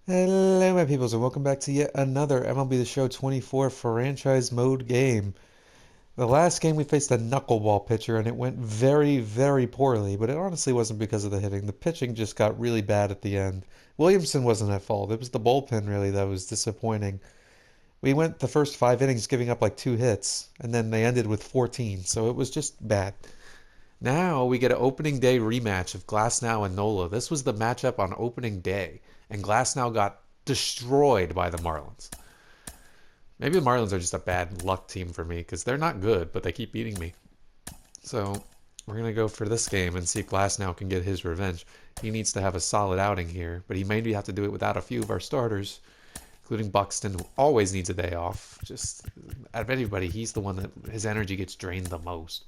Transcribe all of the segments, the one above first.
Hello, my peoples, and welcome back to yet another MLB The Show 24 franchise mode game. The last game we faced a knuckleball pitcher, and it went very, very poorly, but it honestly wasn't because of the hitting. The pitching just got really bad at the end. Williamson wasn't at fault. It was the bullpen, really, that was disappointing. We went the first 5 innings giving up like 2 hits, and then they ended with 14, so it was just bad. Now we get an opening day rematch of Glasnow and Nola. This was the matchup on opening day, and Glasnow got destroyed by the Marlins. Maybe the Marlins are just a bad luck team for me because they're not good, but they keep beating me. So we're going to go for this game and see if Glasnow can get his revenge. He needs to have a solid outing here, but he maybe have to do it without a few of our starters, including Buxton, who always needs a day off. Just out of anybody, he's the one that his energy gets drained the most.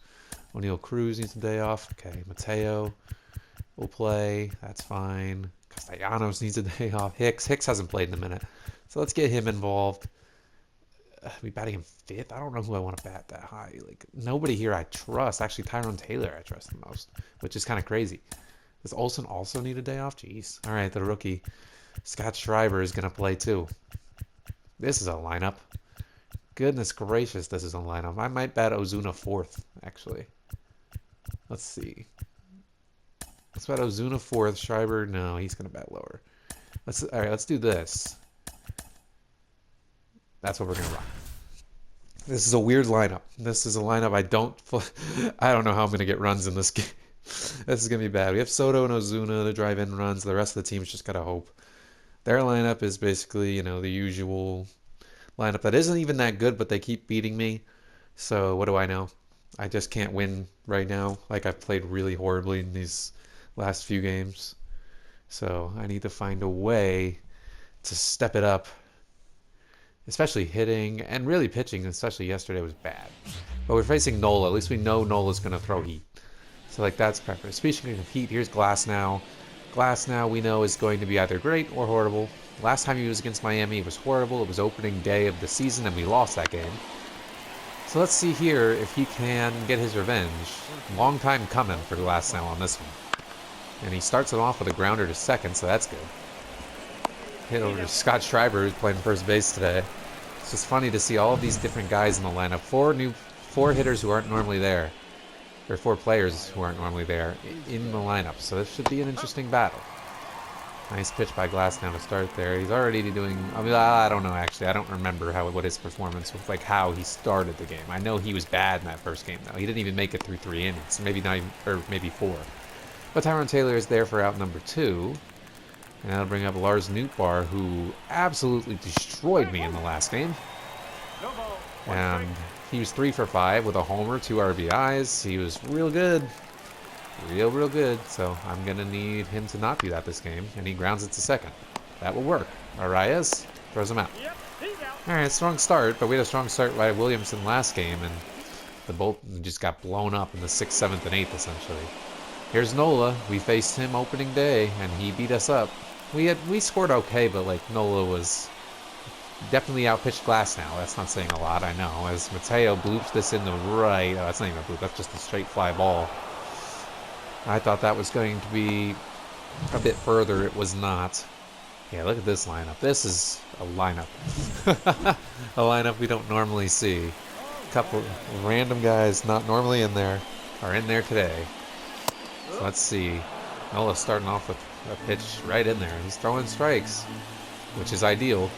O'Neill Cruz needs a day off. Okay, Mateo will play. That's fine. Castellanos needs a day off. Hicks hasn't played in a minute. So let's get him involved. We batting him fifth? I don't know who I want to bat that high. Like, nobody here I trust. Actually, Tyrone Taylor I trust the most, which is kind of crazy. Does Olson also need a day off? Jeez. All right, the rookie. Scott Schreiber is going to play too. This is a lineup. Goodness gracious, this is a lineup. I might bat Ozuna fourth, actually. Let's see. Let's bat Ozuna fourth. Schreiber, no, he's going to bat lower. All right, let's do this. That's what we're going to run. This is a weird lineup. This is a lineup I don't know how I'm going to get runs in this game. This is going to be bad. We have Soto and Ozuna to drive in runs. The rest of the team's just got to hope. Their lineup is basically, the usual lineup that isn't even that good, but they keep beating me. So what do I know? I just can't win right now. Like, I've played really horribly in these last few games. So I need to find a way to step it up, especially hitting and really pitching, especially yesterday was bad. But we're facing Nola. At least we know Nola's going to throw heat. So, like, that's preference. Speaking of heat, here's Glasnow. Glasnow we know is going to be either great or horrible. Last time he was against Miami, it was horrible. It was opening day of the season, and we lost that game. So let's see here if he can get his revenge. Long time coming for Glasnow on this one. And he starts it off with a grounder to second, so that's good. Hit over to Scott Schreiber, who's playing first base today. It's just funny to see all of these different guys in the lineup. Four hitters who aren't normally there. Or 4 players who aren't normally there in the lineup. So this should be an interesting battle. Nice pitch by Glasnow to start there. He's already doing... I don't know, actually. I don't remember what his performance was, like how he started the game. I know he was bad in that first game, though. He didn't even make it through 3 innings. Maybe not even... Or maybe 4. But Tyrone Taylor is there for out number 2. And that'll bring up Lars Nootbaar, who absolutely destroyed me in the last game. And he was 3 for 5 with a homer, 2 RBIs. He was real good. Real good. So I'm going to need him to not do that this game. And he grounds it to second. That will work. Arias throws him out. All right, strong start. But we had a strong start by Williamson last game. And the bolt just got blown up in the 6th, 7th, and 8th, essentially. Here's Nola. We faced him opening day, and he beat us up. We scored okay, but like Nola was definitely outpitched Glasnow. That's not saying a lot, I know. As Mateo bloops this in the right. Oh, that's not even a bloop. That's just a straight fly ball. I thought that was going to be a bit further. It was not. Yeah, look at this lineup. This is a lineup. A lineup we don't normally see. A couple random guys not normally in there are in there today. So let's see. Nola's starting off with a pitch right in there. He's throwing strikes, which is ideal,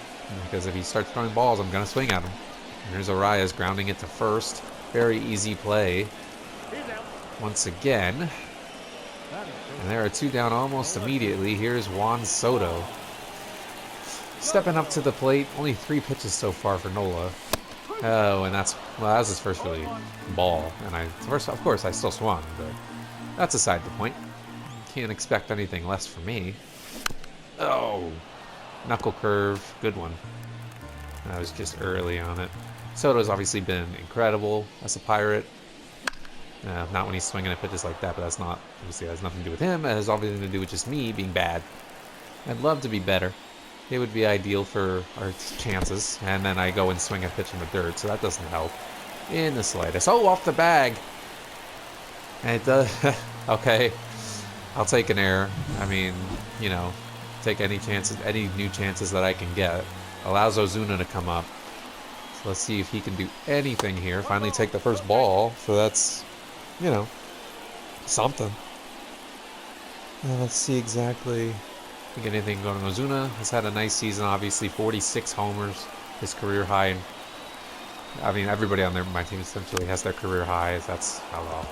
because if he starts throwing balls, I'm going to swing at him. And there's Arias grounding it to first. Very easy play. Once again. And there are 2 down almost immediately. Here's Juan Soto. Stepping up to the plate. Only 3 pitches so far for Nola. Oh, and that was his first really ball. And of course, I still swung, but that's aside the point. Can't expect anything less from me. Oh, knuckle curve. Good one. I was just early on it. Soto's obviously been incredible as a Pirate. Not when he's swinging at pitches like that, but obviously that has nothing to do with him. It has everything to do with just me being bad. I'd love to be better. It would be ideal for our chances. And then I go and swing a pitch in the dirt, so that doesn't help in the slightest. Oh, off the bag. And it does. Okay. I'll take an error. I mean, take any chances, any new chances that I can get. Allows Ozuna to come up. So let's see if he can do anything here. Finally take the first ball. So that's, you know, something. Let's see exactly. I think anything going on. Ozuna has had a nice season, obviously. 46 homers, his career high. I mean, everybody on my team essentially has their career highs. That's how well.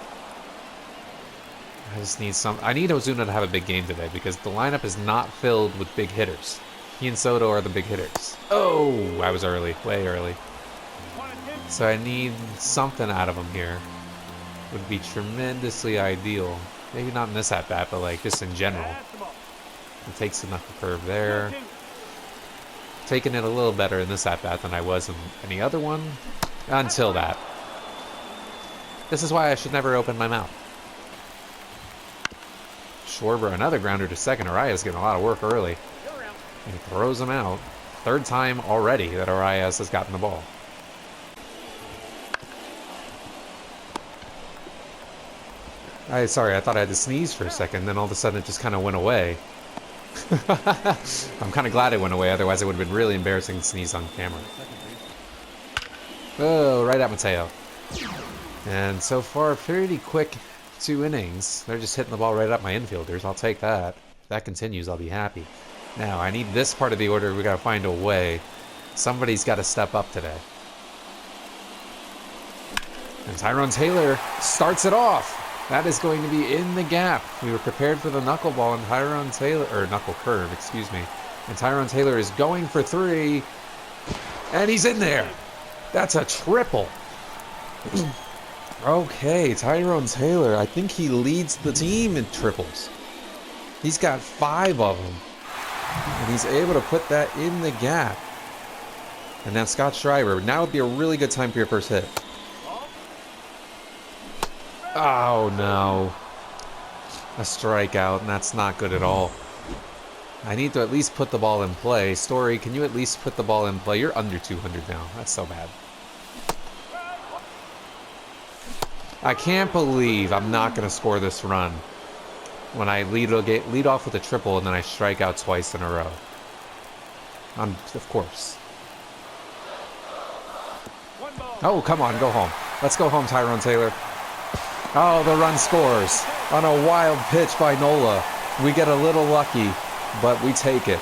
I just need I need Ozuna to have a big game today because the lineup is not filled with big hitters. He and Soto are the big hitters. Oh, I was early, way early. So I need something out of him here. Would be tremendously ideal. Maybe not in this at-bat, but like just in general. He takes enough of curve there. Taking it a little better in this at-bat than I was in any other one. Until that. This is why I should never open my mouth. Schwarber, another grounder to second. Arias getting a lot of work early. And he throws him out. Third time already that Arias has gotten the ball. Sorry, I thought I had to sneeze for a second, then all of a sudden it just kind of went away. I'm kind of glad it went away, otherwise it would have been really embarrassing to sneeze on camera. Oh, right at Mateo. And so far, pretty quick 2 innings. They're just hitting the ball right at my infielders. I'll take that. If that continues, I'll be happy. Now, I need this part of the order. We got to find a way. Somebody's got to step up today. And Tyrone Taylor starts it off. That is going to be in the gap. We were prepared for the knuckleball, and Tyrone Taylor, or knuckle curve, excuse me. And Tyrone Taylor is going for 3. And he's in there. That's a triple. Okay, Tyrone Taylor, I think he leads the team in triples. He's got 5 of them. And he's able to put that in the gap. And now Scott Schreiber. Now would be a really good time for your first hit. Oh, no. A strikeout, and that's not good at all. I need to at least put the ball in play. Story, can you at least put the ball in play? You're under 200 now. That's so bad. I can't believe I'm not going to score this run when I lead off with a triple and then I strike out twice in a row. Of course. Oh, come on, go home. Let's go home, Tyrone Taylor. Oh, the run scores on a wild pitch by Nola. We get a little lucky, but we take it.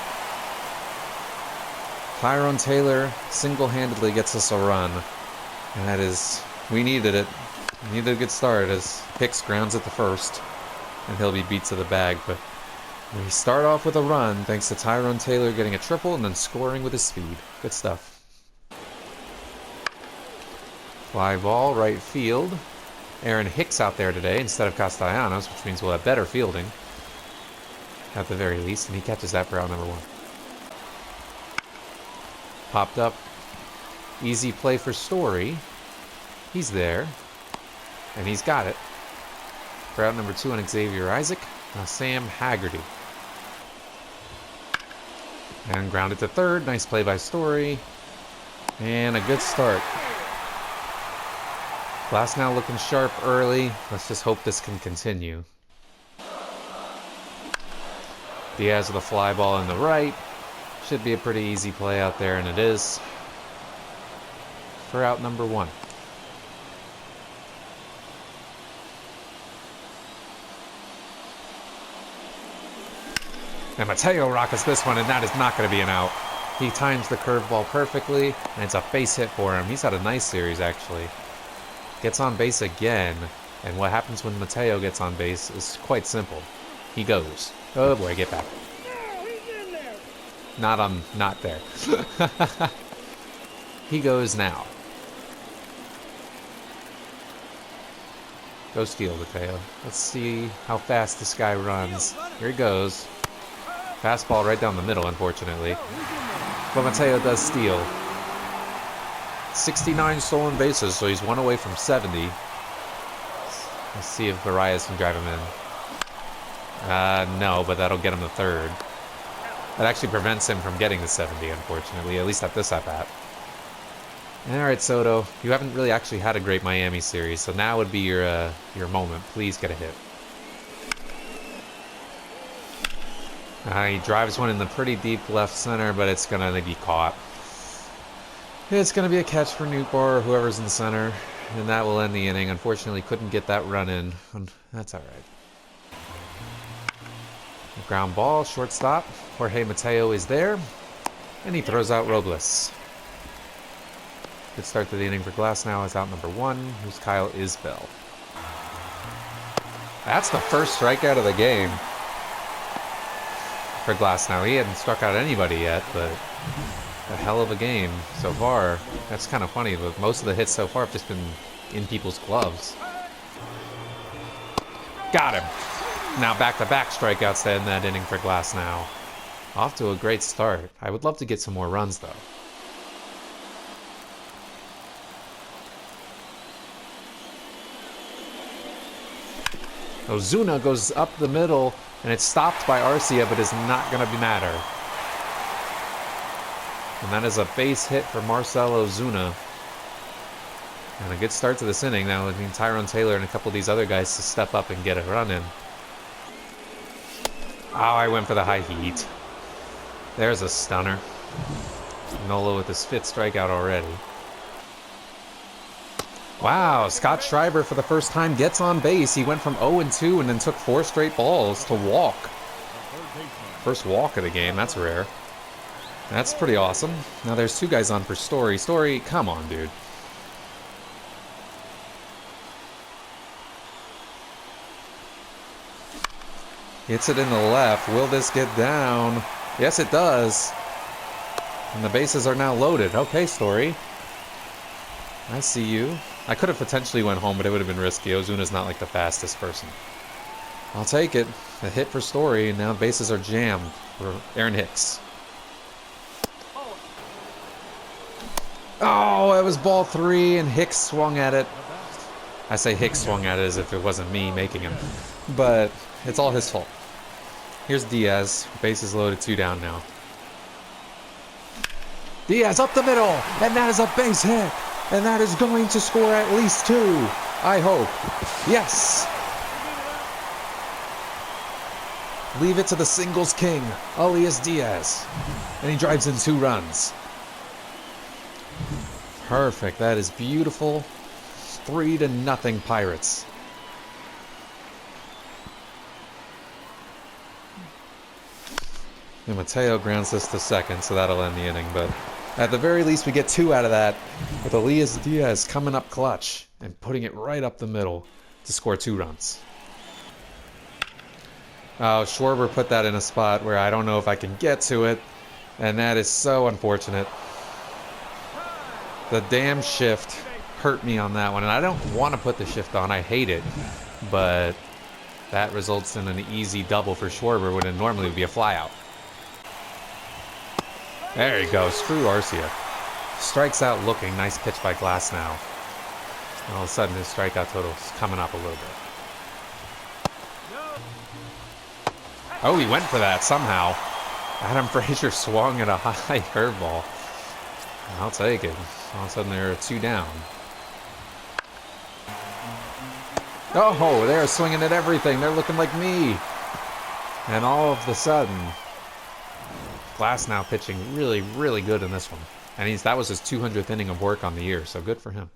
Tyrone Taylor single-handedly gets us a run. And that is, we needed it. We needed a good start as Hicks grounds at the first. And he'll be beat to the bag, but we start off with a run thanks to Tyrone Taylor getting a triple and then scoring with his speed. Good stuff. Fly ball, right field. Aaron Hicks out there today instead of Castellanos, which means we'll have better fielding. At the very least, and he catches that for out number 1. Popped up. Easy play for Story. He's there. And he's got it. For out number 2 on Xavier Isaac. Now Sam Haggerty. And grounded to third. Nice play by Story. And a good start. Glass now looking sharp early. Let's just hope this can continue. Diaz with a fly ball in the right. Should be a pretty easy play out there, and it is. For out number 1. And Mateo rockets this one, and that is not going to be an out. He times the curveball perfectly, and it's a base hit for him. He's had a nice series, actually. Gets on base again, and what happens when Mateo gets on base is quite simple. He goes. Oh boy, get back. Not there. He goes now. Go steal, Mateo. Let's see how fast this guy runs. Here he goes. Fastball right down the middle, unfortunately. But Mateo does steal. 69 stolen bases, so he's 1 away from 70. Let's see if Arias can drive him in. No, but that'll get him to third. That actually prevents him from getting to 70, unfortunately, at least at this at-bat. Alright, Soto, you haven't really actually had a great Miami series, so now would be your moment. Please get a hit. He drives one in the pretty deep left center, but it's going to be caught. It's going to be a catch for Newbar or whoever's in center, and that will end the inning. Unfortunately, couldn't get that run in. That's all right. Ground ball, shortstop. Jorge Mateo is there, and he throws out Robles. Good start to the inning for Glasnow. Is out number 1, who's Kyle Isbell. That's the first strikeout of the game for Glasnow. He hadn't struck out anybody yet, but a hell of a game so far. That's kind of funny, but most of the hits so far have just been in people's gloves. Got him. Now back-to-back strikeouts to end that inning for Glasnow. Off to a great start. I would love to get some more runs, though. Ozuna goes up the middle, and it's stopped by Arcia, but is not going to matter. And that is a base hit for Marcell Ozuna. And a good start to this inning. Now, I mean, Tyrone Taylor and a couple of these other guys to step up and get a run in. Oh, I went for the high heat. There's a stunner. Nola with his 5th strikeout already. Wow, Scott Schreiber for the first time gets on base. He went from 0-2 and then took 4 straight balls to walk. First walk of the game, that's rare. That's pretty awesome. Now there's 2 guys on for Story. Story, come on, dude. Hits it in the left. Will this get down? Yes, it does. And the bases are now loaded. Okay, Story. I see you. I could have potentially went home, but it would have been risky. Ozuna's not like the fastest person. I'll take it. A hit for Story, and now bases are jammed for Aaron Hicks. Oh, it was ball 3, and Hicks swung at it. I say Hicks swung at it as if it wasn't me making him. But it's all his fault. Here's Diaz. Bases loaded, 2 down now. Diaz up the middle, and that is a base hit. And that is going to score at least 2. I hope. Yes. Leave it to the singles king, Elias Diaz. And he drives in 2 runs. Perfect. That is beautiful. 3-0 Pirates. And Mateo grounds this to second, so that'll end the inning. But at the very least, we get 2 out of that, with Elias Diaz coming up clutch and putting it right up the middle to score 2 runs. Oh, Schwarber put that in a spot where I don't know if I can get to it, and that is so unfortunate. The damn shift hurt me on that one, and I don't want to put the shift on. I hate it, but that results in an easy double for Schwarber when it normally would be a flyout. There you go. Screw Arcia. Strikes out looking. Nice pitch by Glasnow. All of a sudden, his strikeout total is coming up a little bit. Oh, he went for that somehow. Adam Frazier swung at a high curveball. I'll take it. All of a sudden, they're 2 down. Oh, they're swinging at everything. They're looking like me. And all of a sudden, Glasnow pitching really, really good in this one. And that was his 200th inning of work on the year, so good for him.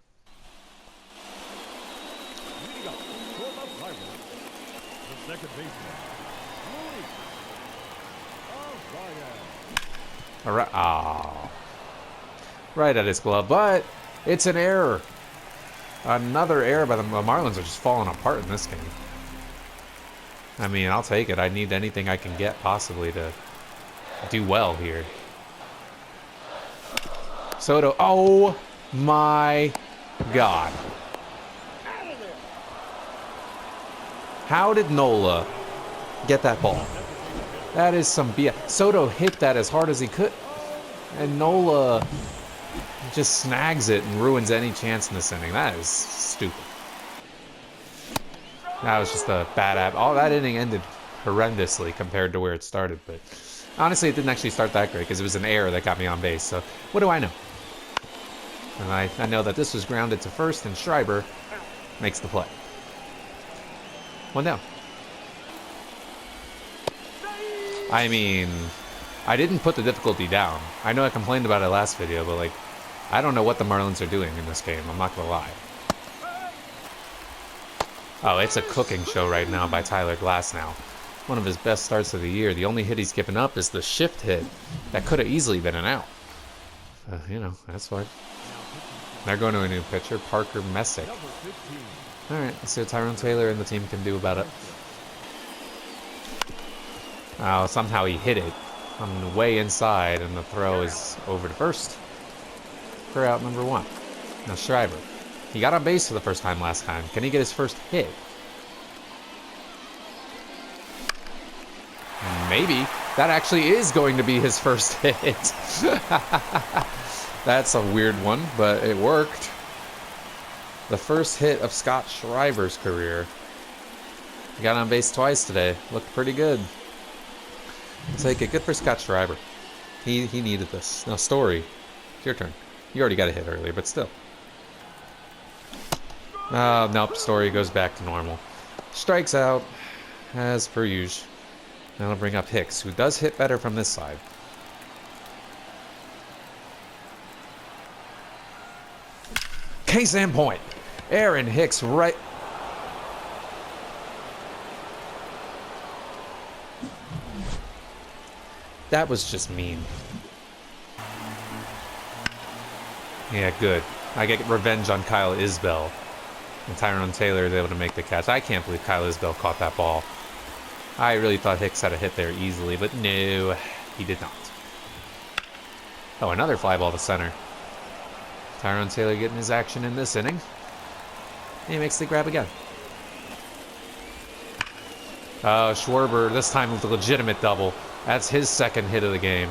All right. Oh. Right at his glove, but it's an error. Another error by the Marlins are just falling apart in this game. I mean, I'll take it. I need anything I can get possibly to do well here. Soto. Oh my God. How did Nola get that ball? That is some BS. Soto hit that as hard as he could, and Nola just snags it and ruins any chance in this inning. That is stupid. That was just a bad app. Oh, that inning ended horrendously compared to where it started, but honestly, it didn't actually start that great because it was an error that got me on base. So what do I know? And I know that this was grounded to first, and Schreiber makes the play. 1 down. I mean, I didn't put the difficulty down. I know I complained about it last video, but like, I don't know what the Marlins are doing in this game. I'm not gonna lie. Oh, it's a cooking show right now by Tyler Glasnow. One of his best starts of the year. The only hit he's given up is the shift hit. That could have easily been an out. You know, that's fine. They're going to a new pitcher, Parker Messick. Alright, let's see what Tyrone Taylor and the team can do about it. Oh, somehow he hit it on the way inside, and the throw is over to first for out number 1. Now Schreiber. He got on base for the first time last time. Can he get his first hit? Maybe. That actually is going to be his first hit. That's a weird one, but it worked. The first hit of Scott Schreiber's career. He got on base twice today. Looked pretty good. I'll take it. Good for Scott Schreiber. He needed this. Now, Story, it's your turn. You already got a hit earlier, but still. Nope. Story goes back to normal. Strikes out, as per usual. Now I'll bring up Hicks, who does hit better from this side. Case in point. Aaron Hicks right... That was just mean. Yeah, good. I get revenge on Kyle Isbell. And Tyrone Taylor is able to make the catch. I can't believe Kyle Isbell caught that ball. I really thought Hicks had a hit there easily, but no, he did not. Oh, another fly ball to center. Tyrone Taylor getting his action in this inning. And he makes the grab again. Schwarber, this time with a legitimate double. That's his second hit of the game.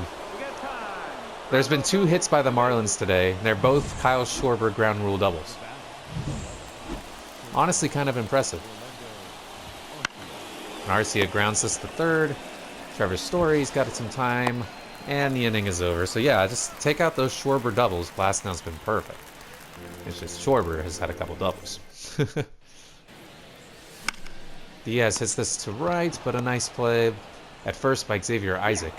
There's been 2 hits by the Marlins today. They're both Kyle Schwarber ground rule doubles. Honestly, kind of impressive. Arcia grounds this to third. Trevor Story's got some time. And the inning is over. So yeah, just take out those Schwarber doubles. Glasnow's been perfect. It's just Schwarber has had a couple doubles. Diaz hits this to right, but a nice play at first by Xavier Isaac.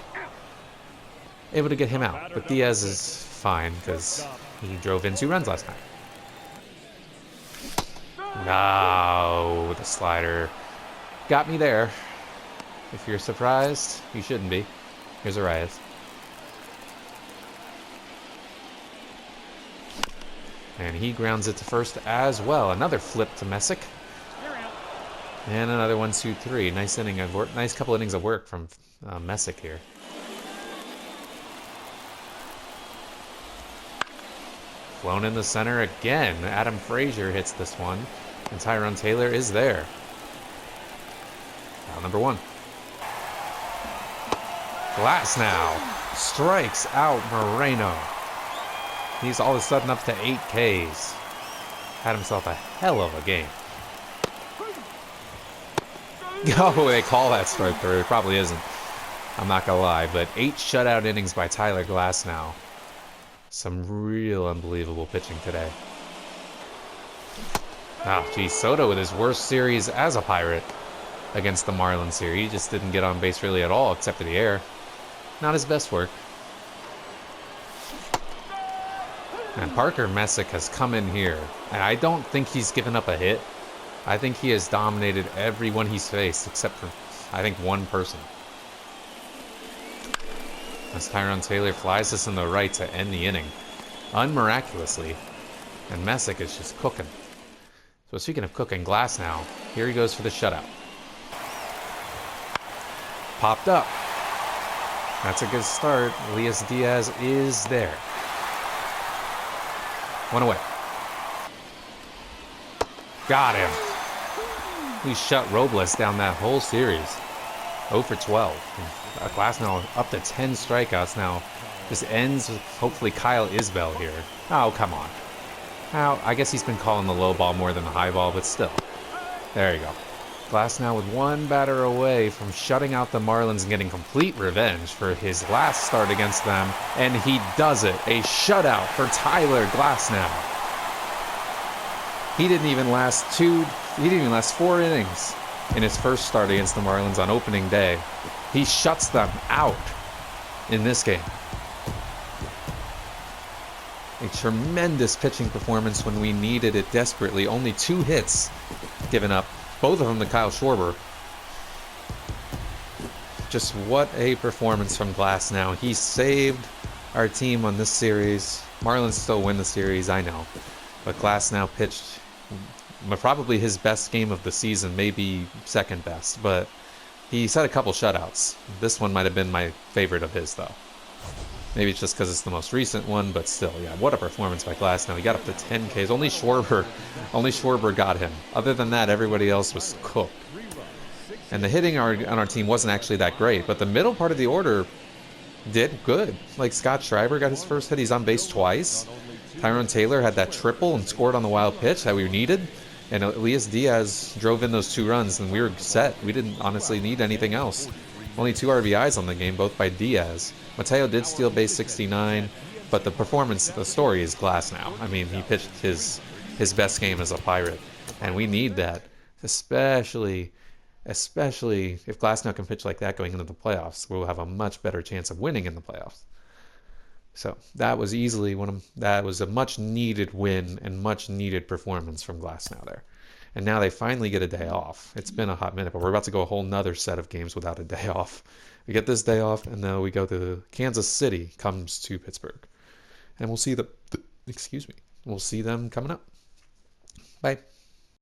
Able to get him out, but Diaz is fine because he drove in 2 runs last time. No, the slider got me there. If you're surprised, you shouldn't be. Here's Arias. And he grounds it to first as well. Another flip to Messick. And another 1-2-3. Nice inning of work. Nice couple innings of work from Messick here. Flown in the center again. Adam Frazier hits this one. And Tyrone Taylor is there. Now number 1. Glasnow strikes out Moreno. He's all of a sudden up to 8 Ks. Had himself a hell of a game. Oh, they call that strike through. It probably isn't. I'm not gonna lie, but 8 shutout innings by Tyler Glasnow. Some real unbelievable pitching today. Oh, geez, Soto with his worst series as a Pirate against the Marlins here. He just didn't get on base really at all, except for the air. Not his best work. And Parker Messick has come in here, and I don't think he's given up a hit. I think he has dominated everyone he's faced, except for, I think, one person. As Tyrone Taylor flies this in the right to end the inning, unmiraculously. And Messick is just cooking. So speaking of cooking, Glasnow, here he goes for the shutout. Popped up. That's a good start. Elias Diaz is there. 1 away. Got him. He shut Robles down that whole series. 0 for 12. Glasnow up to 10 strikeouts now. This ends with hopefully Kyle Isbell here. Oh, come on. Now, I guess he's been calling the low ball more than the high ball, but still. There you go. Glasnow with 1 batter away from shutting out the Marlins and getting complete revenge for his last start against them. And he does it. A shutout for Tyler Glasnow. He didn't even last 4 innings. in his first start against the Marlins on opening day. He shuts them out in this game. A tremendous pitching performance when we needed it desperately. Only 2 hits given up, both of them to Kyle Schwarber. Just what a performance from Glasnow. He saved our team on this series. Marlins still win the series, I know. But Glasnow pitched probably his best game of the season, maybe second best. But he's had a couple shutouts. This one might have been my favorite of his, though. Maybe it's just because it's the most recent one, but still, yeah, what a performance by Glasnow. He got up to 10 Ks. Only Schwarber got him. Other than that, everybody else was cooked. And the hitting on our team wasn't actually that great, but the middle part of the order did good. Like Scott Schreiber got his first hit. He's on base twice. Tyrone Taylor had that triple and scored on the wild pitch that we needed. And Elias Diaz drove in those 2 runs, and we were set. We didn't honestly need anything else. Only 2 RBIs on the game, both by Diaz. Mateo did steal base 69, but the performance, the story is Glasnow. I mean, he pitched his best game as a Pirate, and we need that, especially if Glasnow can pitch like that going into the playoffs. We'll have a much better chance of winning in the playoffs. So that was that was a much needed win and much needed performance from Glasnow there. And now they finally get a day off. It's been a hot minute, but we're about to go a whole nother set of games without a day off. We get this day off, and then we go to Kansas City, comes to Pittsburgh. And we'll see we'll see them coming up. Bye.